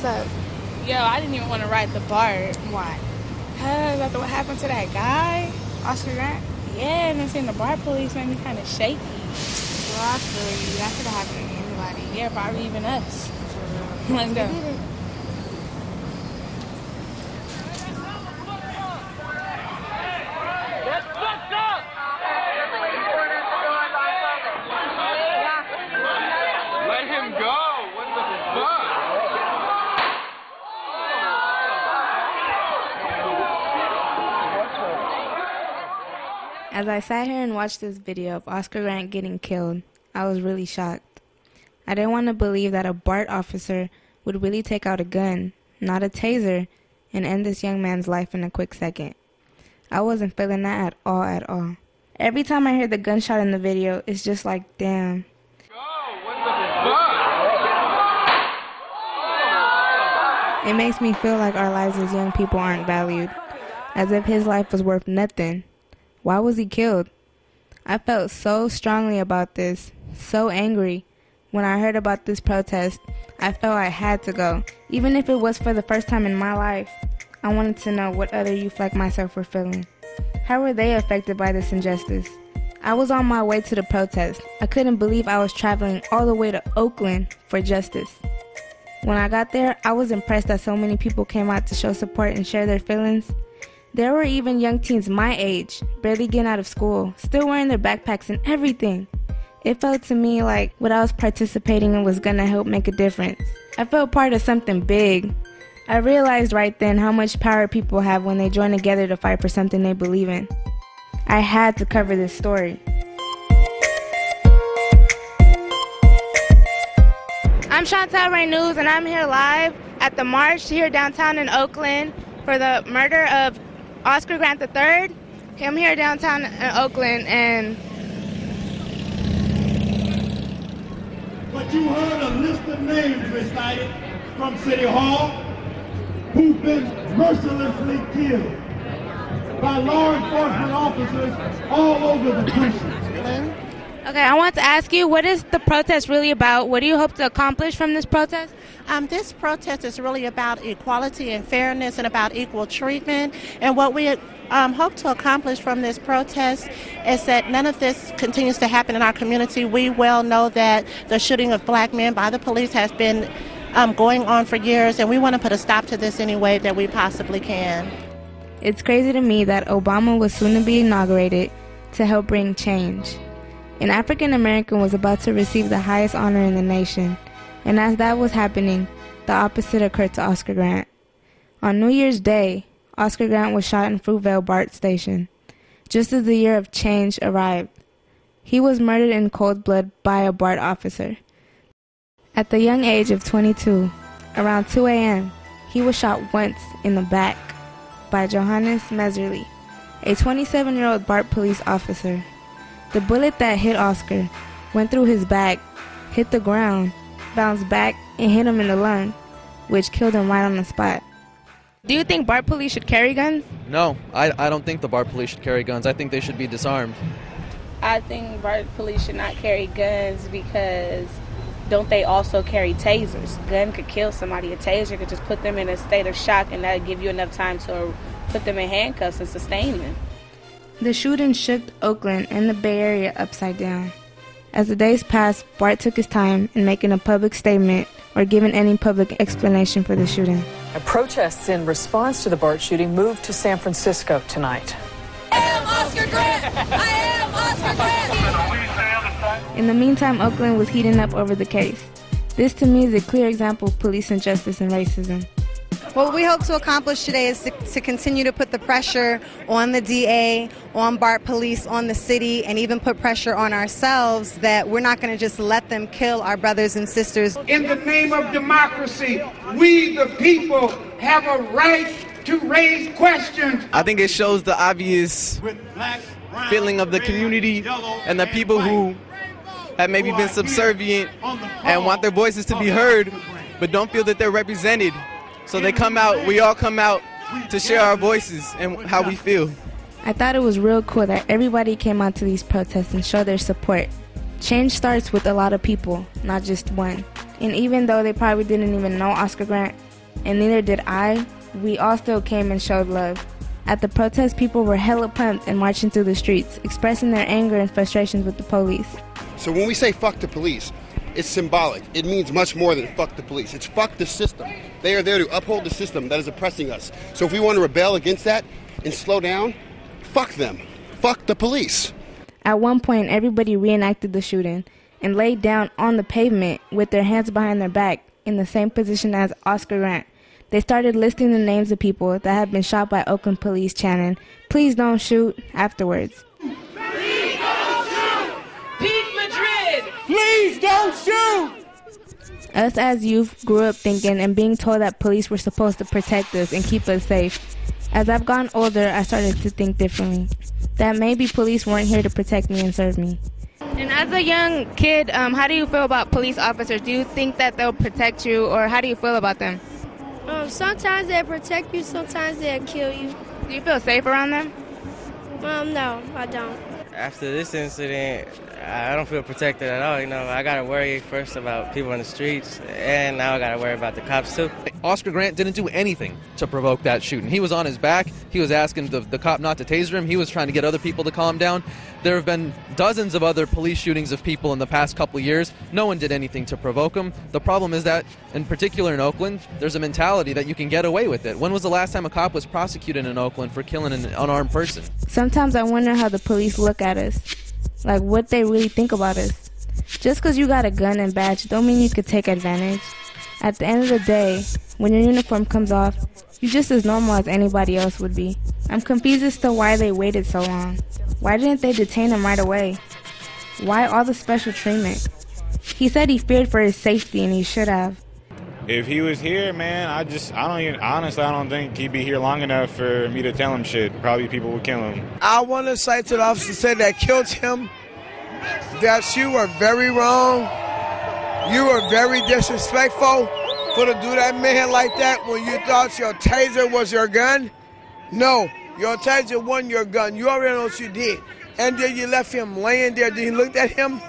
What's up? Yo, I didn't even want to ride the BART. Why? Because after what happened to that guy, Oscar Grant? yeah, and then seeing the BART police made me kind of shaky. Well, I feel you. That could have happened to anybody. Yeah, probably even us. For real. Let's go. We did it. Let him go! What the fuck? As I sat here and watched this video of Oscar Grant getting killed, I was really shocked. I didn't want to believe that a BART officer would really take out a gun, not a taser, and end this young man's life in a quick second. I wasn't feeling that at all. Every time I hear the gunshot in the video, it's just like, damn. What the fuck? It makes me feel like our lives as young people aren't valued, as if his life was worth nothing. Why was he killed? I felt so strongly about this, so angry. When I heard about this protest, I felt I had to go, even if it was for the first time in my life. I wanted to know what other youth like myself were feeling. How were they affected by this injustice? I was on my way to the protest. I couldn't believe I was traveling all the way to Oakland for justice. When I got there, I was impressed that so many people came out to show support and share their feelings. There were even young teens my age, barely getting out of school, still wearing their backpacks and everything. It felt to me like what I was participating in was gonna help make a difference. I felt part of something big. I realized right then how much power people have when they join together to fight for something they believe in. I had to cover this story. I'm Chantal Renous, and I'm here live at the march here downtown in Oakland for the murder of Oscar Grant III. I'm here downtown in Oakland, and But you heard a list of names recited from City Hall who've been mercilessly killed by law enforcement officers all over the country. okay, I want to ask you, what is the protest really about? What do you hope to accomplish from this protest? This protest is really about equality and fairness and about equal treatment. And what we hope to accomplish from this protest is that none of this continues to happen in our community. We well know that the shooting of black men by the police has been going on for years, and we want to put a stop to this any way that we possibly can. It's crazy to me that Obama was soon to be inaugurated to help bring change. An African American was about to receive the highest honor in the nation, and as that was happening, the opposite occurred to Oscar Grant. On New Year's Day, Oscar Grant was shot in Fruitvale BART station, just as the year of change arrived. He was murdered in cold blood by a BART officer. At the young age of 22, around 2 a.m., he was shot once in the back by Johannes Meserly, a 27-year-old BART police officer. The bullet that hit Oscar went through his back, hit the ground, bounced back, and hit him in the lung, which killed him right on the spot. Do you think BART police should carry guns? No, I don't think the BART police should carry guns. I think they should be disarmed. I think BART police should not carry guns because don't they also carry tasers? A gun could kill somebody. A taser could just put them in a state of shock, and that would give you enough time to put them in handcuffs and sustain them. The shooting shook Oakland and the Bay Area upside down. As the days passed, BART took his time in making a public statement or giving any public explanation for the shooting. Protests in response to the BART shooting moved to San Francisco tonight. I am Oscar Grant! I am Oscar Grant! In the meantime, Oakland was heating up over the case. This to me is a clear example of police injustice and racism. What we hope to accomplish today is to continue to put the pressure on the DA, on BART police, on the city, and even put pressure on ourselves that we're not going to just let them kill our brothers and sisters. In the name of democracy, we the people have a right to raise questions. I think it shows the obvious feeling of the community and the people who have maybe been subservient and want their voices to be heard, but don't feel that they're represented. So they come out, we all come out to share our voices and how we feel. I thought it was real cool that everybody came out to these protests and showed their support. Change starts with a lot of people, not just one. And even though they probably didn't even know Oscar Grant, and neither did I, we all still came and showed love. At the protest, people were hella pumped and marching through the streets, expressing their anger and frustrations with the police. So when we say fuck the police, it's symbolic. It means much more than fuck the police. It's fuck the system. They are there to uphold the system that is oppressing us. So if we want to rebel against that and slow down, fuck them. Fuck the police. At one point, everybody reenacted the shooting and laid down on the pavement with their hands behind their back in the same position as Oscar Grant. They started listing the names of people that had been shot by Oakland police, chanting, "Please don't shoot," afterwards. Please don't shoot! Peak Madrid! Please don't shoot! Us as youth grew up thinking and being told that police were supposed to protect us and keep us safe. As I've gotten older, I started to think differently. That maybe police weren't here to protect me and serve me. And as a young kid, how do you feel about police officers? Do you think that they'll protect you, or how do you feel about them? Sometimes they protect you, sometimes they'll kill you. Do you feel safe around them? No, I don't. After this incident, I don't feel protected at all. You know, I gotta worry first about people in the streets, and now I gotta worry about the cops too. Oscar Grant didn't do anything to provoke that shooting. He was on his back. He was asking the cop not to taser him. He was trying to get other people to calm down. There have been dozens of other police shootings of people in the past couple of years. No one did anything to provoke them. The problem is that, in particular in Oakland, there's a mentality that you can get away with it. When was the last time a cop was prosecuted in Oakland for killing an unarmed person? Sometimes I wonder how the police look at us, like what they really think about us. Just because you got a gun and badge don't mean you could take advantage. At the end of the day, when your uniform comes off, you're just as normal as anybody else would be. I'm confused as to why they waited so long. Why didn't they detain him right away? Why all the special treatment? He said he feared for his safety, and he should have. If he was here, man, I don't think he'd be here long enough for me to tell him shit. Probably people would kill him. I want to say to the officer that killed him that you were very wrong. You were very disrespectful for to do that man like that when you thought your taser was your gun. No, your taser wasn't your gun. You already know what you did. And then you left him laying there. Then you looked at him.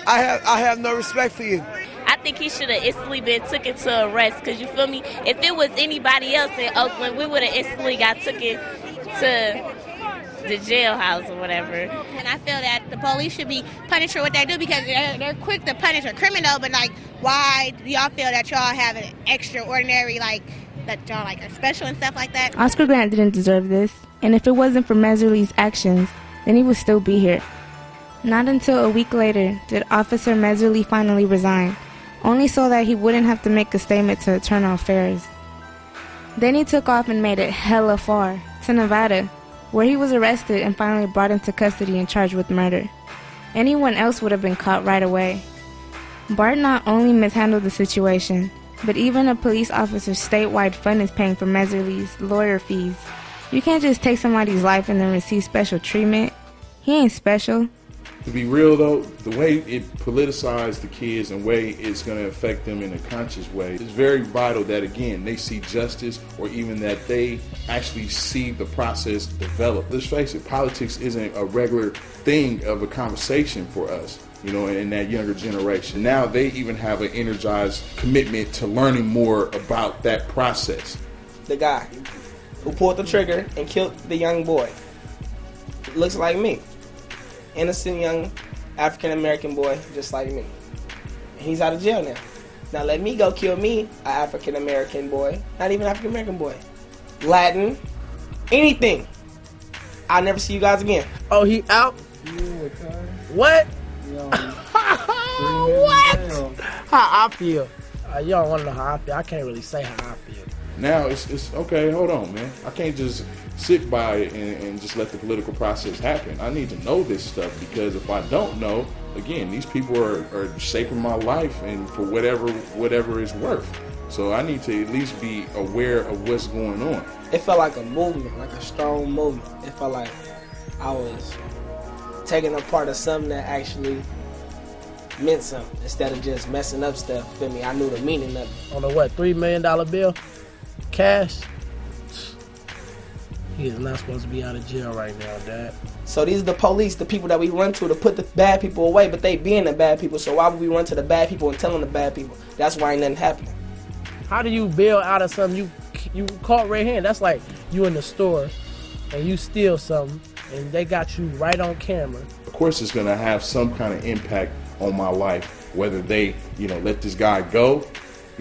I have no respect for you. I think he should have instantly been taken to arrest, because you feel me? If it was anybody else in Oakland, we would have instantly got taken to the jailhouse or whatever. And I feel that the police should be punished for what they do, because they're quick to punish a criminal, but like, why do y'all feel that y'all have an extraordinary, like, that y'all like are special and stuff like that? Oscar Grant didn't deserve this, and if it wasn't for Meserly's actions, then he would still be here. Not until a week later did Officer Meserly finally resign, only so that he wouldn't have to make a statement to Eternal Affairs. Then he took off and made it hella far, to Nevada, where he was arrested and finally brought into custody and charged with murder. Anyone else would have been caught right away. BART not only mishandled the situation, but even a police officer's statewide fund is paying for Meserly's lawyer fees. You can't just take somebody's life and then receive special treatment. He ain't special. To be real though, the way it politicized the kids and way it's going to affect them in a conscious way, it's very vital that, again, they see justice, or even that they actually see the process develop. Let's face it, politics isn't a regular thing of a conversation for us, you know, in that younger generation. Now they even have an energized commitment to learning more about that process. The guy who pulled the trigger and killed the young boy looks like me. Innocent young African-American boy just like me. He's out of jail now. Now let me go kill me, an African-American boy, not even African-American boy, Latin, anything. I'll never see you guys again. Oh, he out? What? What? How I feel? You don't want to know how I feel. I can't really say how I feel. Now it's okay, hold on, man. I can't just sit by and just let the political process happen. I need to know this stuff, because if I don't know, again, these people are shaping my life and for whatever it's worth. So I need to at least be aware of what's going on. It felt like a movement, like a strong movement. It felt like I was taking a part of something that actually meant something, instead of just messing up stuff. Feel me? I knew the meaning of it. On the what, $3 million bill? Cash? He is not supposed to be out of jail right now, Dad. So these are the police, the people that we run to put the bad people away, but they being the bad people. So why would we run to the bad people and tell them the bad people? That's why ain't nothing happening. How do you bail out of something you caught red-handed? That's like you in the store and you steal something and they got you right on camera. Of course, it's going to have some kind of impact on my life, whether they, let this guy go,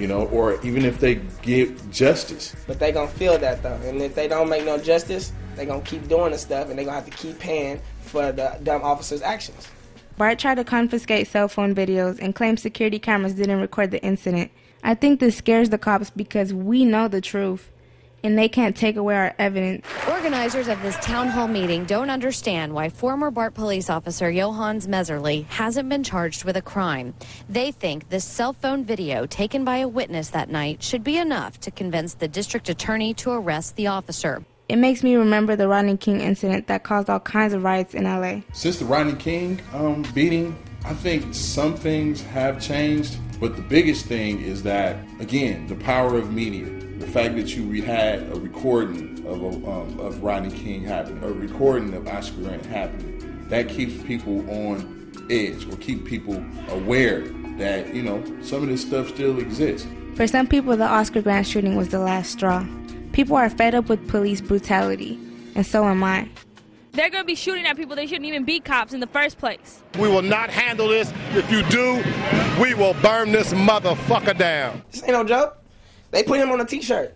or even if they give justice. But they gonna feel that though, and if they don't make no justice, they gonna keep doing the stuff, and they gonna have to keep paying for the dumb officers' actions. BART tried to confiscate cell phone videos and claimed security cameras didn't record the incident. I think this scares the cops because we know the truth, and they can't take away our evidence. Organizers of this town hall meeting don't understand why former BART police officer Johannes Messerly hasn't been charged with a crime. They think this cell phone video taken by a witness that night should be enough to convince the district attorney to arrest the officer. It makes me remember the Rodney King incident that caused all kinds of riots in LA. Since the Rodney King beating, I think some things have changed, but the biggest thing is that, again, the power of media. The fact that you had a recording of Rodney King happening, a recording of Oscar Grant happening, that keeps people on edge or keep people aware that, some of this stuff still exists. For some people, the Oscar Grant shooting was the last straw. People are fed up with police brutality, and so am I. They're going to be shooting at people. They shouldn't even be cops in the first place. We will not handle this. If you do, we will burn this motherfucker down. This ain't no joke. They put him on a t-shirt.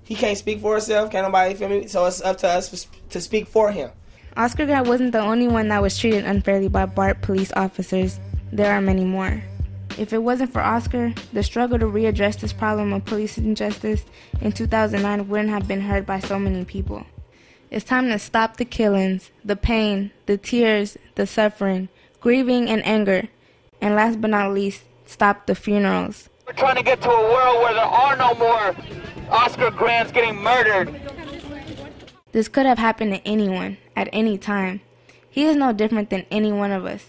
He can't speak for himself. Can't nobody feel me? So it's up to us to speak for him. Oscar Grant wasn't the only one that was treated unfairly by BART police officers. There are many more. If it wasn't for Oscar, the struggle to readdress this problem of police injustice in 2009 wouldn't have been heard by so many people. It's time to stop the killings, the pain, the tears, the suffering, grieving, and anger. And last but not least, stop the funerals. We're trying to get to a world where there are no more Oscar Grants getting murdered. This could have happened to anyone, at any time. He is no different than any one of us.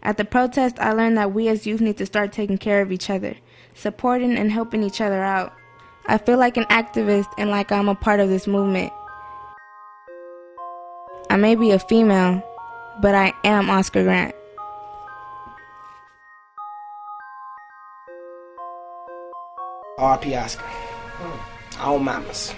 At the protest, I learned that we as youth need to start taking care of each other, supporting and helping each other out. I feel like an activist and like I'm a part of this movement. I may be a female, but I am Oscar Grant. R.P. Oscar. All mamas.